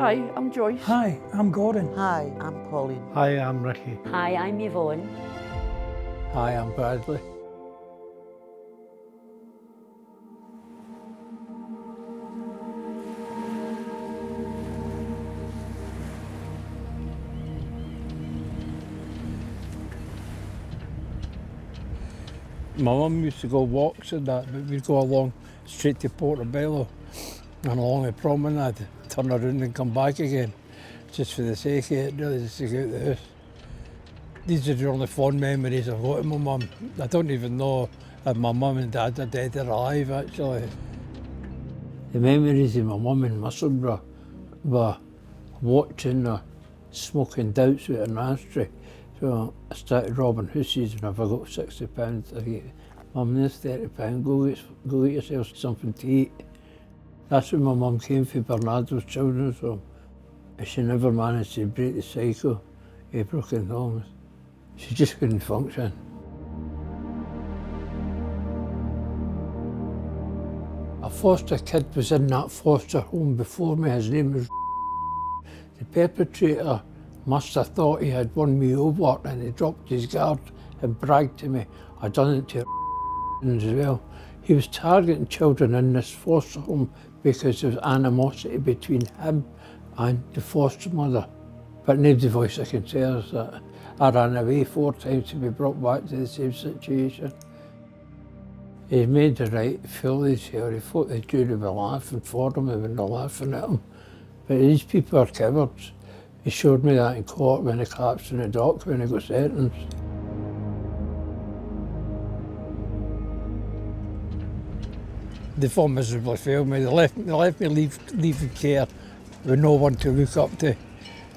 Hi, I'm Joyce. Hi, I'm Gordon. Hi, I'm Pauline. Hi, I'm Rikki. Hi, I'm Yvonne. Hi, I'm Bradley. My mum used to go walks and that, but we'd go along straight to Portobello and along the promenade, turn around and come back again, just for the sake of it, really, just to get out the house. These are the only fond memories I've got of my mum. I don't even know if my mum and dad are dead or alive, actually. The memories of my mum and my son were watching her smoking doughts with an ashtray. So I started robbing houses, and if I got £60, I get, Mum, there's £30, go get yourself something to eat. That's when my mum came for Bernardo's children's home. She never managed to break the cycle of broken homes. She just couldn't function. A foster kid was in that foster home before me. His name was the perpetrator. Must have thought he had won me over, and he dropped his guard and bragged to me. I done it to as well. He was targeting children in this foster home because there was animosity between him and the foster mother. But nobody voiced their concerns that I ran away 4 times to be brought back to the same situation. He made the right foolish here. He thought the jury were laughing for him and when they're laughing at him. But these people are cowards. He showed me that in court when he collapsed in the dock when he got sentenced. They fought miserably failed me. They left me leaving care with no one to look up to,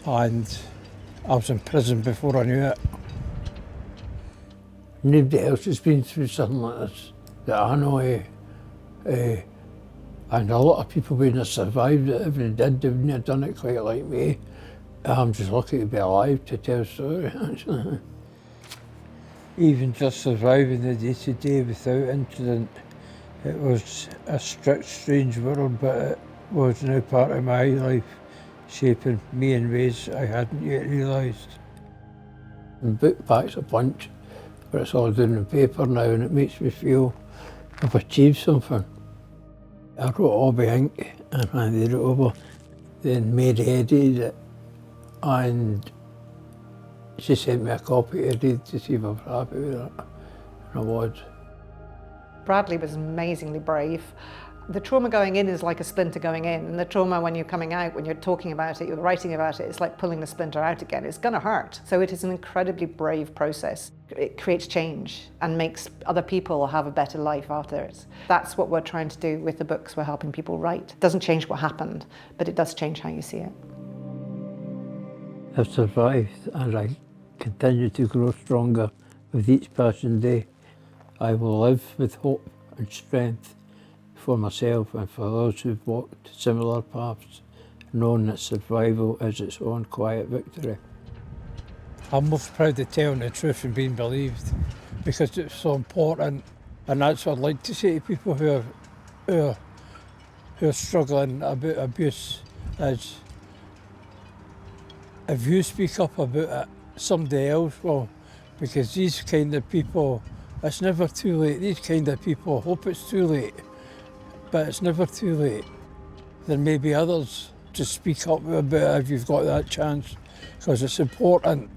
and I was in prison before I knew it. Nobody else has been through something like this that I know. And a lot of people wouldn't have survived it. If they did, they wouldn't have done it quite like me. I'm just lucky to be alive to tell a story, actually. Even just surviving the day-to-day without incident, it was a strict, strange world, but it was now part of my life, shaping me in ways I hadn't yet realised. The book packs a punch, but it's all down on paper now, and it makes me feel I've achieved something. I wrote all by ink, and I handed it over. Then Mary edited it, and she sent me a copy to read to see if I was happy with it, and I was. Bradley was amazingly brave. The trauma going in is like a splinter going in, and the trauma when you're coming out, when you're talking about it, you're writing about it, it's like pulling the splinter out again. It's gonna hurt. So it is an incredibly brave process. It creates change and makes other people have a better life after it. That's what we're trying to do with the books we're helping people write. It doesn't change what happened, but it does change how you see it. I've survived, and I continue to grow stronger with each passing day. I will live with hope and strength for myself and for those who've walked similar paths, knowing that survival is its own quiet victory. I'm most proud of telling the truth and being believed, because it's so important, and that's what I'd like to say to people who are struggling about abuse is, if you speak up about it, somebody else will, because these kind of people, it's never too late. These kind of people hope it's too late, but it's never too late. There may be others to speak up about it if you've got that chance, because it's important.